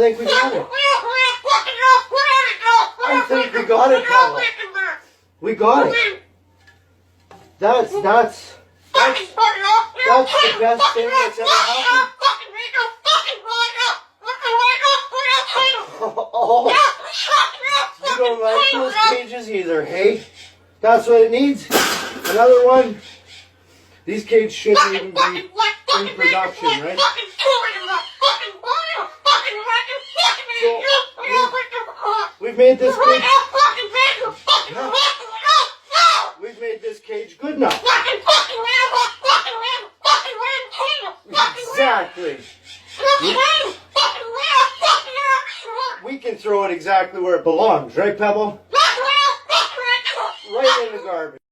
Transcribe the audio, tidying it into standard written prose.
think we got it. I think we got it, Pebble. We got it. That's the best thing that's ever happened. Oh, you don't like those cages either, hey? That's what it needs. Another one. These cages shouldn't even be in production, right? So, we've made this cage. We've made this cage good enough. Exactly. We can throw it exactly where it belongs, right, Pebble? Right in the garbage.